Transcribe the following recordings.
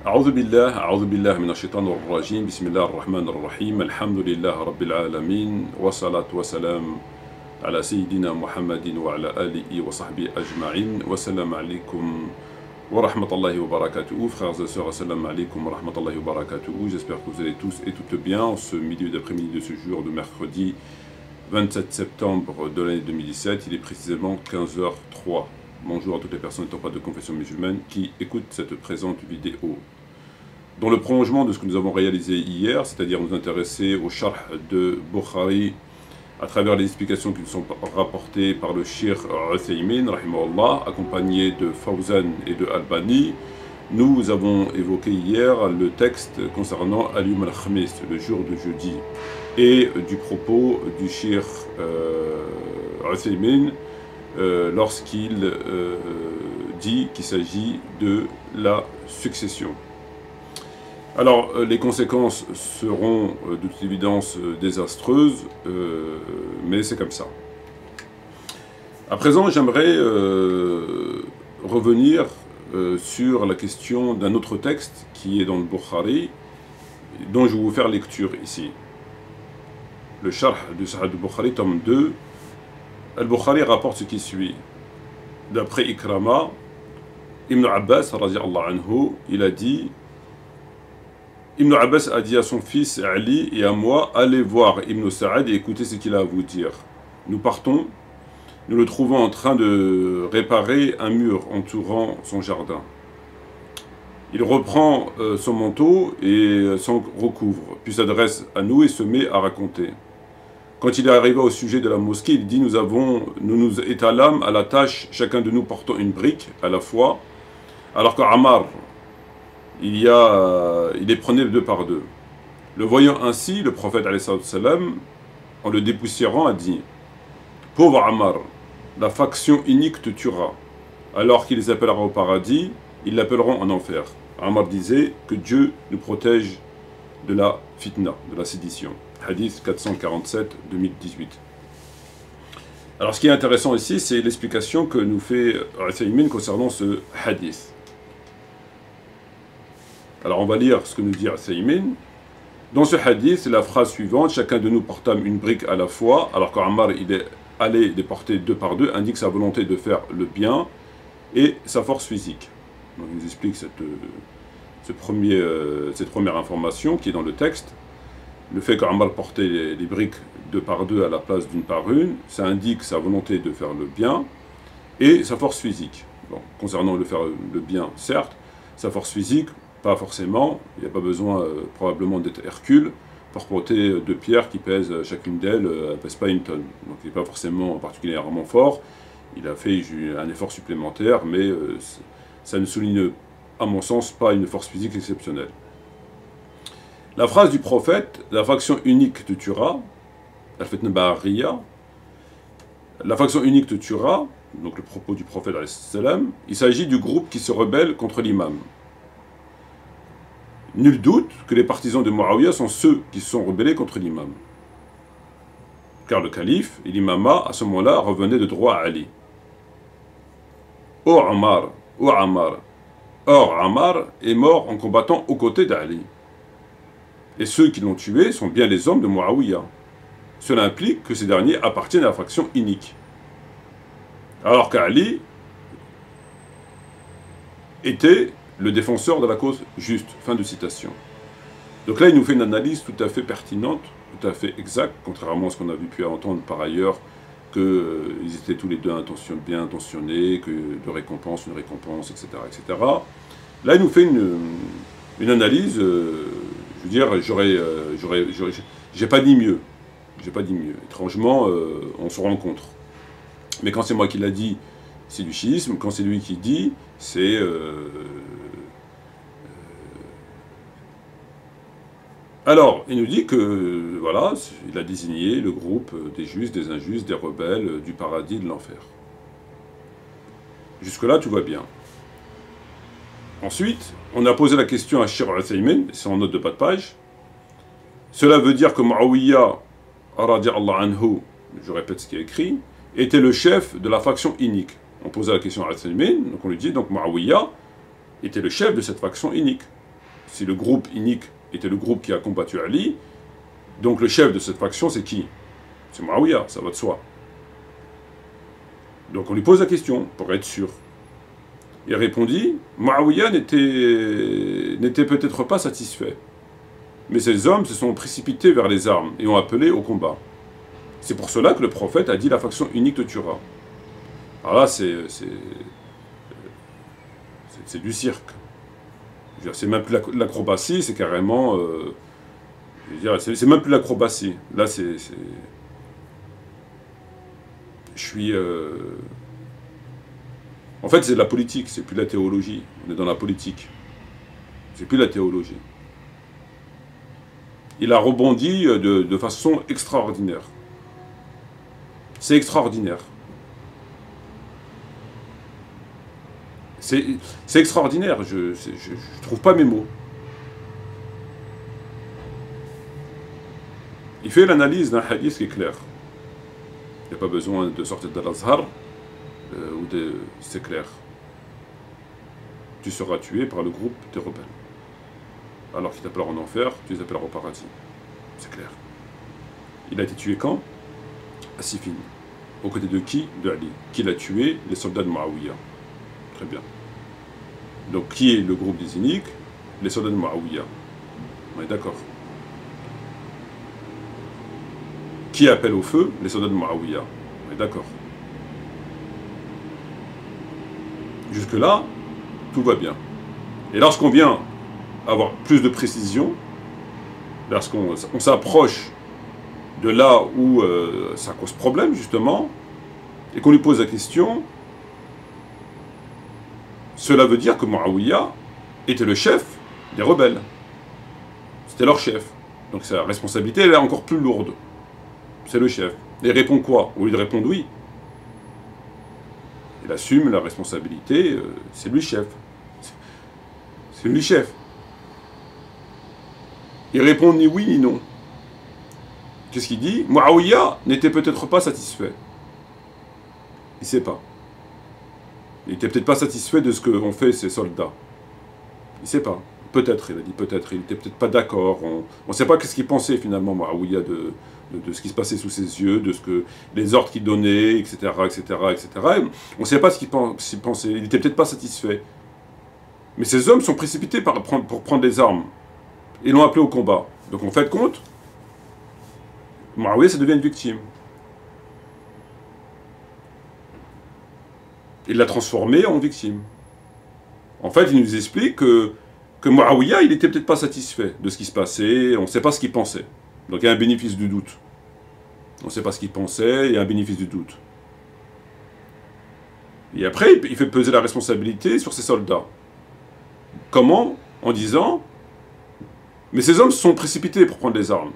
أعوذ بالله من الشيطان الرجيم بسم الله الرحمن الرحيم الحمد لله رب العالمين والصلاة والسلام على سيدنا محمد وعلى آله وصحبه أجمعين والسلام عليكم ورحمة الله وبركاته. Frères et sœurs, assalamu alaikum wa rahmatullahi wa barakatuh. J'espère que vous allez tous et toutes bien en ce milieu d'après-midi de ce jour de mercredi 27 septembre de l'année 2017. Il est précisément 15h03. Bonjour à toutes les personnes n'étant pas de confession musulmane qui écoutent cette présente vidéo. Dans le prolongement de ce que nous avons réalisé hier, c'est-à-dire nous intéresser au Sharh de Bukhari à travers les explications qui nous sont rapportées par le Cheikh Uthaymin, rahimahullah, accompagné de Fawzan et de Albani, nous avons évoqué hier le texte concernant Al-Yawm al-Khamis, le jour de jeudi, et du propos du Cheikh Uthaymin lorsqu'il dit qu'il s'agit de la succession. Alors, les conséquences seront de toute évidence désastreuses, mais c'est comme ça. À présent, j'aimerais revenir sur la question d'un autre texte qui est dans le Bukhari, dont je vais vous faire lecture ici. Le Sharh du Sahih du Bukhari, tome 2. Al-Bukhari rapporte ce qui suit. D'après Ikrama, Ibn Abbas, radiallahu anhu, il a dit, Ibn Abbas a dit à son fils Ali et à moi, allez voir Ibn Sa'ad et écoutez ce qu'il a à vous dire. Nous partons, nous le trouvons en train de réparer un mur entourant son jardin. Il reprend son manteau et s'en recouvre, puis s'adresse à nous et se met à raconter. Quand il est arrivé au sujet de la mosquée, il dit, nous nous étalâmes à la tâche, chacun de nous portant une brique à la fois, alors qu'Ammar, il les prenait deux par deux. Le voyant ainsi, le prophète, salam, en le dépoussiérant, a dit, pauvre Ammar, la faction inique te tuera. Alors qu'il les appellera au paradis, ils l'appelleront en enfer. Ammar disait que Dieu nous protège de la fitna, de la sédition. Hadith 447-2018. Alors ce qui est intéressant ici, c'est l'explication que nous fait Uthaymin concernant ce hadith. Alors on va lire ce que nous dit Uthaymin. Dans ce hadith, c'est la phrase suivante, chacun de nous portâmes une brique à la fois, alors qu'Ammar il est allé les porter deux par deux, indique sa volonté de faire le bien et sa force physique. Donc il nous explique cette première information qui est dans le texte. Le fait qu'Ammar portait les briques deux par deux à la place d'une par une, ça indique sa volonté de faire le bien et sa force physique. Bon, concernant le faire le bien, certes, sa force physique, pas forcément, il n'y a pas besoin probablement d'être Hercule pour porter deux pierres qui pèsent, chacune d'elles, ne pèse pas une tonne. Donc il n'est pas forcément particulièrement fort, il a fait un effort supplémentaire, mais ça ne souligne, à mon sens, pas une force physique exceptionnelle. La phrase du prophète, la faction unique te tuera, la faction unique te tuera, donc le propos du prophète, il s'agit du groupe qui se rebelle contre l'imam. Nul doute que les partisans de Muawiyah sont ceux qui se sont rebellés contre l'imam. Car le calife et l'imama, à ce moment-là, revenaient de droit à Ali. Or Ammar est mort en combattant aux côtés d'Ali. Et ceux qui l'ont tué sont bien les hommes de Muawiyah. Cela implique que ces derniers appartiennent à la faction inique. Alors qu'Ali était le défenseur de la cause juste. Fin de citation. Donc là, il nous fait une analyse tout à fait pertinente, tout à fait exacte, contrairement à ce qu'on avait pu entendre par ailleurs, qu'ils étaient tous les deux bien intentionnés, que une récompense, etc., etc. Là, il nous fait une analyse, je veux dire, j'ai pas dit mieux. J'ai pas dit mieux. Étrangement, on se rencontre. Mais quand c'est moi qui l'a dit, c'est du chiisme. Quand c'est lui qui dit, c'est... Alors, il nous dit que, voilà, il a désigné le groupe des justes, des injustes, des rebelles, du paradis, de l'enfer. Jusque-là, tout va bien. Ensuite, on a posé la question à Cheikh Uthaymin, c'est en note de bas de page. Cela veut dire que Muawiyah, radiallahu anhu, je répète ce qui est écrit, était le chef de la faction inique. On posait la question à Uthaymin, donc on lui dit, donc Muawiyah était le chef de cette faction inique. si le groupe inique était le groupe qui a combattu Ali, donc le chef de cette faction, c'est qui? C'est Muawiyah, ça va de soi. Donc on lui pose la question, pour être sûr. Il répondit, Muawiyah n'était peut-être pas satisfait. Mais ces hommes se sont précipités vers les armes et ont appelé au combat. C'est pour cela que le prophète a dit la faction unique te tuera. Alors là, c'est du cirque. C'est même plus l'acrobatie, c'est carrément... c'est même plus l'acrobatie. Là, je suis... En fait, c'est de la politique, c'est plus de la théologie. On est dans la politique. C'est plus de la théologie. Il a rebondi de façon extraordinaire. C'est extraordinaire. C'est extraordinaire, je ne trouve pas mes mots. Il fait l'analyse d'un hadith qui est clair. Il n'y a pas besoin de sortir de l'Azhar, c'est clair. Tu seras tué par le groupe des rebelles. Alors qu'ils t'appelleront en enfer, tu les appelleras au paradis. C'est clair. Il a été tué quand? À Siffin. Aux côtés de qui? De Ali. Qui l'a tué? Les soldats de Muawiyah. Très bien. Donc qui est le groupe des iniques? Les soldats de Muawiyah. On est d'accord. Qui appelle au feu? Les soldats de Muawiyah. On est d'accord. Jusque-là, tout va bien. Et lorsqu'on vient avoir plus de précision, lorsqu'on s'approche de là où ça cause problème, justement, et qu'on lui pose la question, cela veut dire que Muawiyah était le chef des rebelles. C'était leur chef. Donc sa responsabilité, elle est encore plus lourde. C'est le chef. Et il répond quoi? Au lieu de répondre oui. Il assume la responsabilité, c'est lui chef. C'est lui chef. Il répond ni oui ni non. Qu'est-ce qu'il dit? Muawiyah n'était peut-être pas satisfait. Il ne sait pas. Il n'était peut-être pas satisfait de ce qu'ont fait ses soldats. Il ne sait pas. Peut-être, il a dit peut-être. Il n'était peut-être pas d'accord. On ne sait pas ce qu'il pensait finalement, Muawiyah, de ce qui se passait sous ses yeux, de ce que les ordres qu'il donnait, etc., etc., etc. On ne sait pas ce qu'il pensait. Il n'était peut-être pas satisfait. Mais ces hommes sont précipités pour prendre les armes. Ils l'ont appelé au combat. Donc en fait compte, Muawiyah, ça devient une victime. Il l'a transformé en victime. En fait, il nous explique que Muawiyah, il n'était peut-être pas satisfait de ce qui se passait, on ne sait pas ce qu'il pensait. Donc il y a un bénéfice du doute. On ne sait pas ce qu'il pensait, il y a un bénéfice du doute. Et après, il fait peser la responsabilité sur ses soldats. Comment? En disant, mais ces hommes se sont précipités pour prendre les armes.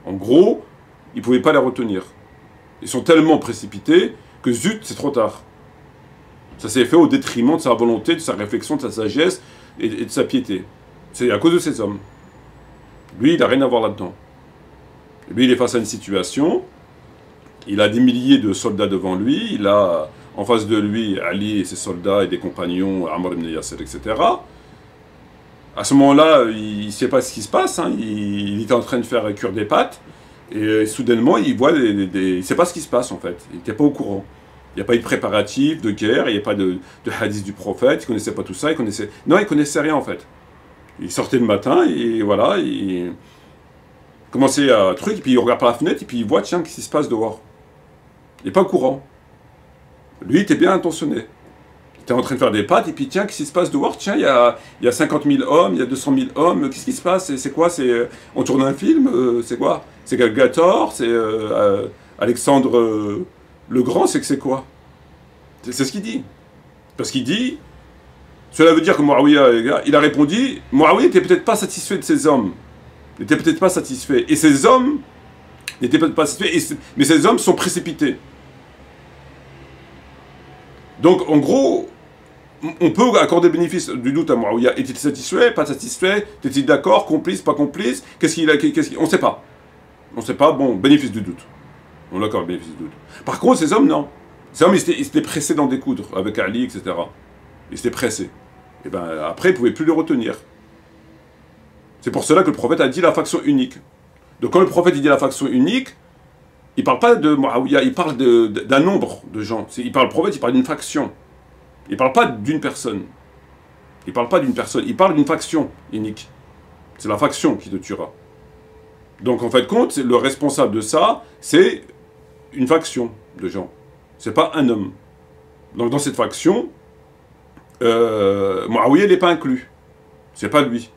En gros, ils ne pouvaient pas les retenir. Ils sont tellement précipités que zut, c'est trop tard. Ça s'est fait au détriment de sa volonté, de sa réflexion, de sa sagesse et de sa piété. C'est à cause de ces hommes. Lui, il n'a rien à voir là-dedans. Lui, il est face à une situation, il a des milliers de soldats devant lui, il a en face de lui Ali et ses soldats et des compagnons, Ammar ibn Yasser, etc. À ce moment-là, il ne sait pas ce qui se passe, hein. Il est en train de faire cuire des pâtes, et soudainement, il voit il ne sait pas ce qui se passe en fait, il n'était pas au courant. Il n'y a pas eu de préparatif, de guerre, il n'y a pas de hadith du prophète, il ne connaissait pas tout ça, non, il ne connaissait rien en fait. Il sortait le matin, et voilà, il commençait à truc, et puis il regarde par la fenêtre, et puis il voit, tiens, qu'est-ce qui se passe dehors? Il n'est pas au courant. Lui, il était bien intentionné. Il était en train de faire des pâtes, et puis tiens, qu'est-ce qui se passe dehors? Tiens, il y a 50 000 hommes, il y a 200 000 hommes, qu'est-ce qui se passe? C'est quoi? On tourne un film? C'est quoi? C'est Gladiator? C'est Alexandre le Grand? C'est quoi? C'est ce qu'il dit. Parce qu'il dit, cela veut dire que Muawiyah, il a répondu, Muawiyah n'était peut-être pas satisfait de ses hommes. Il n'était peut-être pas satisfait. Et ces hommes n'étaient peut-être pas satisfaits, mais ces hommes sont précipités. Donc, en gros, on peut accorder le bénéfice du doute à Muawiyah. Était-il satisfait? Pas satisfait? Était-il d'accord? Complice? Pas complice? On ne sait pas. On ne sait pas. Bon, bénéfice du doute. On accorde le bénéfice du doute. Par contre, ces hommes, non. Ces hommes, ils s'étaient pressés d'en découdre avec Ali, etc. Ils s'étaient pressés. Et bien, après, ils ne pouvaient plus les retenir. C'est pour cela que le prophète a dit la faction unique. Donc quand le prophète dit la faction unique, il ne parle pas de Muawiyah, il parle d'un nombre de gens. Le prophète, il parle d'une faction. Il ne parle pas d'une personne. Il ne parle pas d'une personne, il parle d'une faction unique. C'est la faction qui te tuera. Donc en fait compte, le responsable de ça, c'est une faction de gens. C'est pas un homme. Donc dans cette faction, Muawiyah n'est pas inclus. C'est pas lui.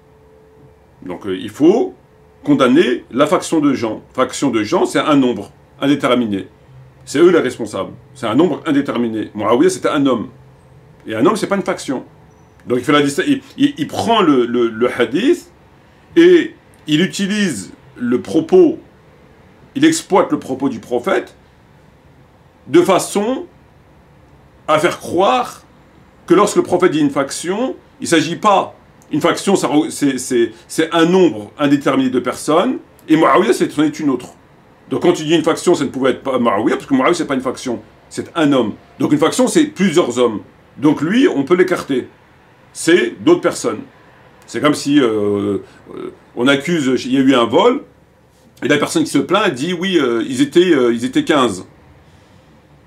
Donc il faut condamner la faction de gens. Faction de gens, c'est un nombre indéterminé. C'est eux les responsables. C'est un nombre indéterminé. Muawiyah, c'était un homme. Et un homme, c'est pas une faction. Donc il fait la distinction. Il prend le hadith et il utilise le propos, il exploite le propos du prophète de façon à faire croire que lorsque le prophète dit une faction, il ne s'agit pas. Une faction, c'est un nombre indéterminé de personnes, et Muawiyah, c'en est une autre. Donc quand tu dis une faction, ça ne pouvait être pas Muawiyah, parce que Muawiyah, c'est pas une faction, c'est un homme. Donc une faction, c'est plusieurs hommes. Donc lui, on peut l'écarter. C'est d'autres personnes. C'est comme si on accuse, il y a eu un vol, et la personne qui se plaint dit oui, ils étaient 15.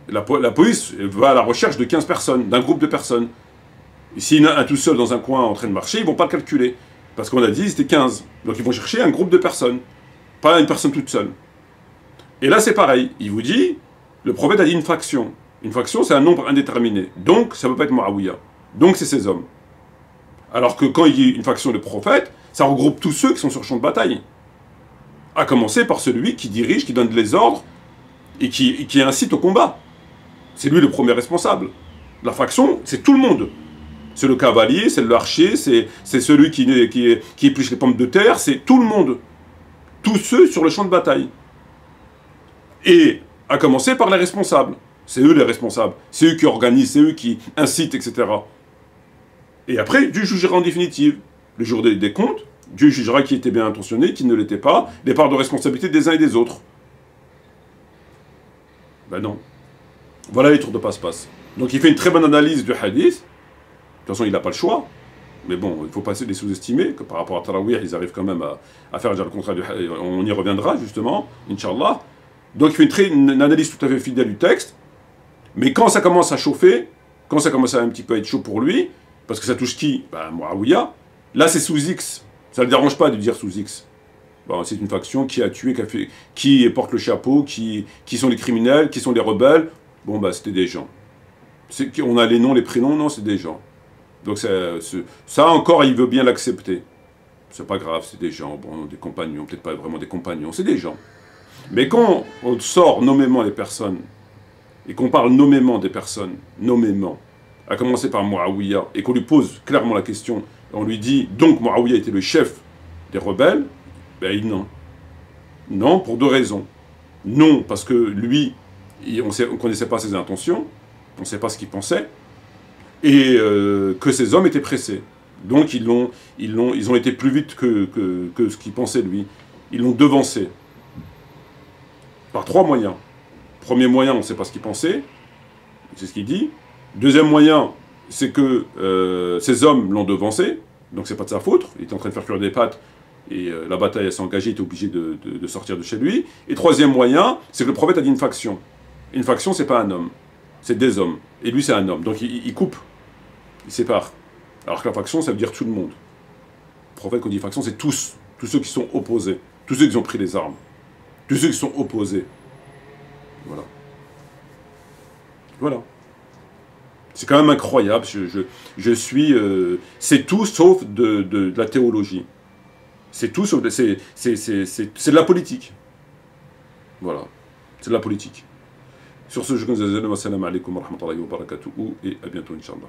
La police va à la recherche de 15 personnes, d'un groupe de personnes. Et s'il y en a un tout seul dans un coin en train de marcher, ils ne vont pas le calculer. Parce qu'on a dit c'était 15. Donc ils vont chercher un groupe de personnes, pas une personne toute seule. Et là c'est pareil, il vous dit, le prophète a dit une faction. Une faction c'est un nombre indéterminé. Donc ça ne peut pas être Muawiyah. Donc c'est ces hommes. Alors que quand il dit une faction de prophète, ça regroupe tous ceux qui sont sur le champ de bataille. À commencer par celui qui dirige, qui donne les ordres et qui incite au combat. C'est lui le premier responsable. La faction, c'est tout le monde. C'est le cavalier, c'est l'archer, c'est celui qui épluche les pommes de terre, c'est tout le monde. Tous ceux sur le champ de bataille. Et à commencer par les responsables. C'est eux les responsables. C'est eux qui organisent, c'est eux qui incitent, etc. Et après, Dieu jugera en définitive. Le jour des comptes, Dieu jugera qui était bien intentionné, qui ne l'était pas, les parts de responsabilité des uns et des autres. Ben non. Voilà les tours de passe-passe. Donc il fait une très bonne analyse du hadith. De toute façon, il n'a pas le choix. Mais bon, il ne faut pas les sous-estimer, que par rapport à Tarawih, ils arrivent quand même à faire déjà le contraire du hadith. On y reviendra, justement, Inch'Allah. Donc il fait une analyse tout à fait fidèle du texte. Mais quand ça commence à chauffer, quand ça commence à un petit peu être chaud pour lui, parce que ça touche qui? Ben, Muawiyah. Là, c'est sous X. Ça ne le dérange pas de dire sous X. Bon, c'est une faction qui a tué, qui porte le chapeau, qui sont les criminels, qui sont les rebelles. Bon, bah, c'était des gens. On a les noms, les prénoms, non, c'est des gens. Donc ça encore, il veut bien l'accepter. C'est pas grave, c'est des gens, bon, des compagnons, peut-être pas vraiment des compagnons, c'est des gens. Mais quand on sort nommément les personnes, et qu'on parle nommément des personnes, nommément, à commencer par Muawiyah, et qu'on lui pose clairement la question, on lui dit, donc Muawiyah était le chef des rebelles, ben non. Non, pour deux raisons. Non, parce que lui, on ne connaissait pas ses intentions, on ne sait pas ce qu'il pensait, et que ces hommes étaient pressés. Donc ils ont été plus vite que ce qu'il pensait lui. Ils l'ont devancé. Par trois moyens. Premier moyen, on ne sait pas ce qu'il pensait, c'est ce qu'il dit. Deuxième moyen, c'est que ces hommes l'ont devancé, donc c'est pas de sa faute, il était en train de faire cuire des pâtes, et la bataille s'est engagée, il était obligé de sortir de chez lui. Et troisième moyen, c'est que le prophète a dit une faction. Une faction, c'est pas un homme, c'est des hommes. Et lui, c'est un homme. Donc il coupe, il sépare. Alors que la faction, ça veut dire tout le monde. Le prophète, quand il dit faction, c'est tous ceux qui sont opposés, tous ceux qui ont pris les armes, tous ceux qui sont opposés. Voilà. Voilà. C'est quand même incroyable. Je suis... c'est tout sauf de la théologie. C'est tout sauf... C'est de la politique. Voilà. C'est de la politique. Sur ce, je vous dis assalamu alaikum wa rahmatullahi wa barakatuhu et à bientôt, Inch'Allah.